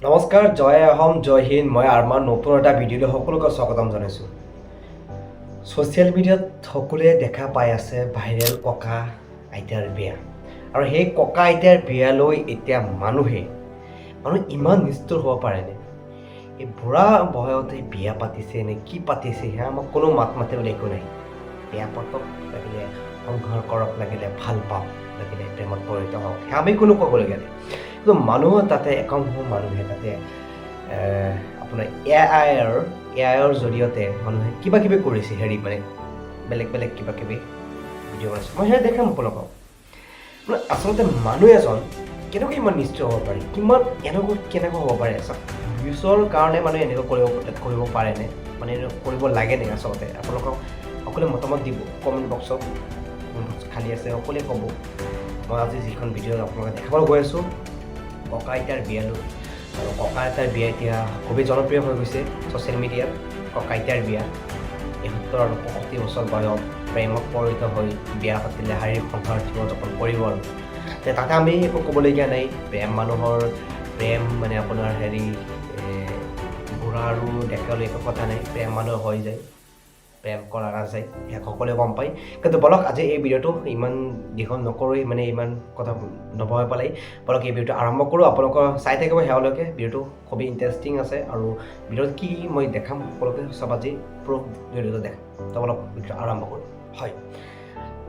নমস্কাৰ, জয় অসম, জয় হিন্দ। মই আৰমান নতুন এটা ভিডিঅ'লৈ সকলোকে স্বাগতম জনাইছোঁ। ছ'চিয়েল মিডিয়াত সকলোৱে দেখা পাই আছে ভাইৰেল ককা আইতাৰ বিয়া। আৰু সেই ককা আইতাৰ বিয়ালৈ এতিয়া মানুহ ইমান নিষ্ঠুৰ হ'ব পাৰেনে? এই বুঢ়া বয়সতে বিয়া পাতিছে নে কি পাতিছে সেয়া আমাক কোনো মাত মাতিবলৈ একো নাই। বিয়া পাতক, লাগিলে সংসাৰ কৰক, লাগিলে ভাল পাওক, লাগিলে প্ৰেমত পৰিণত হওক, সেয়া আমি কোনো ক'বলগীয়া নাই। কিন্তু মানুহৰ তাতে একাংশ মানুহে তাতে আপোনাৰ এআইৰ জৰিয়তে মানুহে কিবা কিবি কৰিছে, বেলেগ বেলেগ কিবা কিবি ভিডিঅ' বনাইছে। মই সেয়া দেখাম আপোনালোকক। আচলতে মানুহ এজন কেনেকৈ ইমান নিশ্চয় হ'ব পাৰে, কেনেকৈ হ'ব পাৰে? ভিউজৰ কাৰণে মানুহে এনেকুৱা কৰিব পাৰেনে, মানে কৰিব লাগেনে? আচলতে আপোনালোকক সকলোৱে মতামত দিব কমেণ্ট বক্সত, খালী আছে সকলোৱে ক'ব। মই আজি যিখন ভিডিঅ' আপোনালোকে দেখাবলৈ গৈ আছোঁ ককা আইতাৰ বিয়ালৈ, আৰু ককা আইতাৰ বিয়া এতিয়া খুবেই জনপ্ৰিয় হৈ গৈছে ছ'চিয়েল মিডিয়াত। ককা আইতাৰ বিয়া ৭১ আৰু ৬৫ বছৰ বয়স প্ৰেমত পৰিণত হৈ বিয়া পাতিলে শাৰীৰিক সংসাৰ জীৱন যাপন কৰিব। আৰু তাতে আমি একো ক'বলগীয়া নাই। মানুহৰ প্ৰেম মানে আপোনাৰ বুঢ়া আৰু ডেকালৈ একো কথা নাই। প্ৰেম মানুহৰ হৈ যায়, প্ৰেম কৰা নাযায়, সেয়া সকলোৱে গম পায়। কিন্তু বলক আজি এই ভিডিঅ'টো ইমান দীঘল নকৰোঁ, মানে ইমান কথা নবহাই পেলাই বলক এই ভিডিঅ'টো আৰম্ভ কৰোঁ। আপোনালোকৰ চাই থাকিব সেৱালৈকে। ভিডিঅ'টো খুবেই ইণ্টাৰেষ্টিং আছে, আৰু ভিডিঅ'ত কি মই দেখাম সকলোকে চব আজি প্ৰুফ ভিডিঅ'টো দেখাম। তো বলক ভিডিঅ'টো আৰম্ভ কৰোঁ। হয়,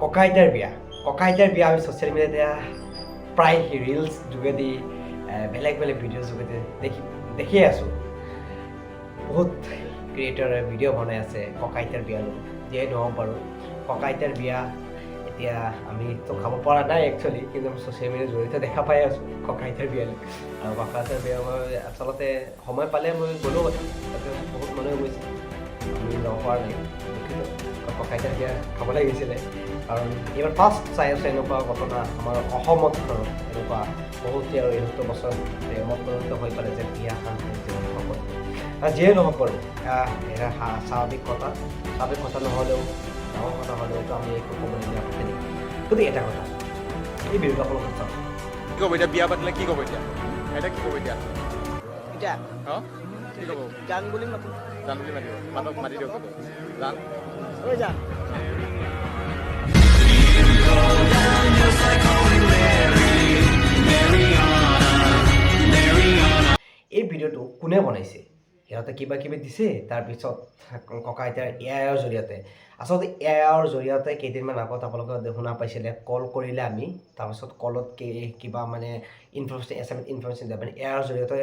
ককা আইতাৰ বিয়া। ককা আইতাৰ বিয়া আমি ছ'চিয়েল মিডিয়াত প্ৰায় ৰিলছ যোগেদি বেলেগ বেলেগ ভিডিঅ'ৰ যোগেদি দেখিয়ে আছোঁ। বহুত ক্ৰিয়েটৰে ভিডিঅ' বনাই আছে ককা আইতাৰ বিয়ালৈ। যিয়ে নহওক বাৰু, ককা আইতাৰ বিয়া এতিয়া আমিতো খাব পৰা নাই একচুৱেলি, কিন্তু আমি ছ'চিয়েল মিডিয়াৰ জৰিয়তে দেখা পাই আছোঁ ককা আইতাৰ বিয়ালৈ। আৰু ককা আইতাৰ বিয়া মই আচলতে সময় পালে মই গ'লোঁ, তাতে বহুত মানুহে গৈছে, আমি যাব পৰা নাই। ককা আইতাৰ বিয়া খাব লাগিছিলে, কাৰণ এইবাৰ ফাৰ্ষ্ট চাই আছোঁ এনেকুৱা ঘটনা আমাৰ অসমত। ধৰক এনেকুৱা বহুতে আৰু ৭১ বছৰ প্ৰেমত পৰিণত হৈ পেলাই যে বিয়া খান হ'ব। যিয়ে নহওক বাৰু, এয়া স্বাভাৱিক কথা নহ'লেও, ডাঙৰ কথা হ'লেওতো আমি একো ক'বলগীয়া আপত্তি নাই। কিন্তু এটা কথা, এই ভিডিঅ'টো আপোনালোকে চাওক। কি ক'ব এতিয়া? বিয়া পাতিলে কি ক'ব এতিয়া? কি ক'ব এতিয়া? এতিয়া অঁ, কি ক'ব? গান বুলি মাতো। জান বুলি মাতিব, মাতি দিয়ক জান। ঐ যান। এই ভিডিঅ'টো কোনে বনাইছে? সিহঁতে কিবা কিবি দিছে, তাৰপিছত ককা আইতাৰ এআইৰ জৰিয়তে। আচলতে এআইৰ জৰিয়তে কেইদিনমান আগত আপোনালোকে শুনা পাইছিলে, কল কৰিলে আমি, তাৰপিছত কলত কিবা মানে ইনফৰমেশ্যন দিয়ে, মানে এআইৰ জৰিয়তে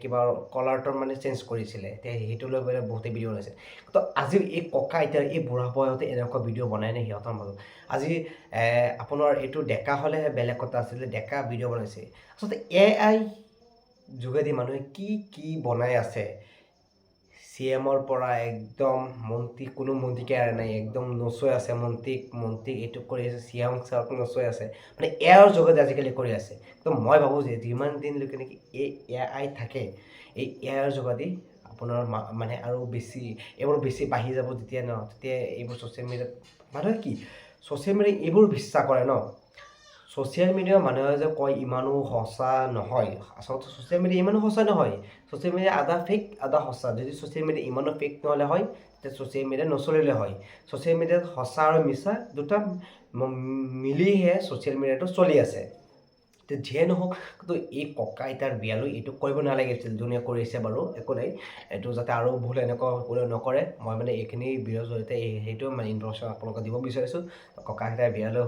কিবা কলাৰটোৰ মানে চেঞ্জ কৰিছিলে। সেইটো লৈ পেলাই বহুতে ভিডিঅ' বনাইছে। তো আজি এই ককা আইতাৰ এই বুঢ়া বয়সতে এনেকুৱা ভিডিঅ' বনাই নে সিহঁতৰ মাজত? আজি আপোনাৰ এইটো ডেকা হ'লে বেলেগ কথা আছিলে, ডেকা ভিডিঅ' বনাইছে। আচলতে এআই যোগেদি মানুহে কি বনাই আছে। CMৰ পৰা একদম কোনো মন্ত্ৰীকে এৰা নাই, একদম নচুৱাই আছে। মন্ত্ৰীক এইটো কৰি আছে, CM ছাৰক নচুৱাই আছে, মানে এআইৰ যোগেদি আজিকালি কৰি আছে। তো মই ভাবোঁ যে যিমান দিনলৈকে নেকি এই AI থাকে, এই এআইৰ যোগেদি আপোনাৰ মানে আৰু এইবোৰ বেছি বাঢ়ি যাব। তেতিয়া এইবোৰ ছ'চিয়েল মিডিয়াত মানুহে ছ'চিয়েল মিডিয়াত এইবোৰ বিশ্বাস কৰে ন। ছ'চিয়েল মিডিয়াৰ মানুহে যে কয় ইমানো সঁচা নহয়, আচলতে ছ'চিয়েল মিডিয়া ইমানো সঁচা নহয়। ছ'চিয়েল মিডিয়া আধা ফেক আধা সঁচা। যদি ছ'চিয়েল মিডিয়া ইমানো ফেক নহ'লে হয়, তেতিয়া ছ'চিয়েল মিডিয়া নচলিলে হয়। ছ'চিয়েল মিডিয়াত সঁচা আৰু মিছা দুটা মিলিহে ছ'চিয়েল মিডিয়াটো চলি আছে। তো যিয়ে নহওক, কিন্তু এই ককা আইতাৰ বিয়ালৈ এইটো কৰিব নালাগিছিল। যোনে কৰিছে বাৰু একো নাই, এইটো যাতে আৰু ভুল এনেকুৱা নকৰে। মই মানে এইখিনি ভিডিঅ'ৰ জৰিয়তে সেইটো মানে ইনফৰমেশ্যন আপোনালোকক দিব বিচাৰিছোঁ। ককা আইতাৰ বিয়ালৈ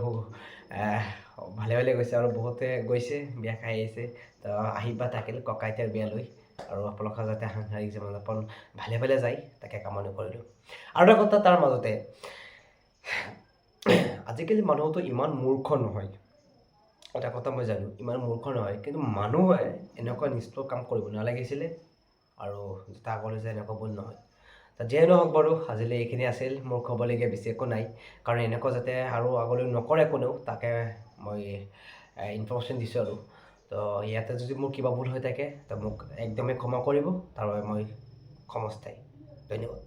ভালে গৈছে, আৰু বহুতে গৈছে, বিয়া খাই আহিছে। তো আশীৰ্বাদ থাকিল ককা আইতাৰ বিয়ালৈ, আৰু আপোনালোকৰ যাতে সাংসাৰিক জীৱন যাপন ভালে যায়, তাকে কামনা কৰিলোঁ। আৰু এটা কথা তাৰ মাজতে, আজিকালি মানুহতো ইমান মূৰ্খ নহয়। এটা কথা মই জানো, ইমান মূৰ্খ নহয়, কিন্তু মানুহে এনেকুৱা নিষ্ঠুৰ কাম কৰিব নালাগিছিলে, আৰু যাতে আগলৈ যে এনেকুৱা ভুল নহয়। যিয়ে নহওক বাৰু, আজিলৈ এইখিনি আছিল। মোৰ ক'বলগীয়া বেছি একো নাই, কাৰণ এনেকুৱা যাতে আৰু আগলৈ নকৰে কোনেও, তাকে মই ইনফৰমেশ্যন দিছোঁ। আৰু তো ইয়াতে যদি মোৰ কিবা ভুল হৈ থাকে, তো মোক একদমেই ক্ষমা কৰিব, তাৰ বাবে মই ক্ষমস্থায়ী। ধন্যবাদ।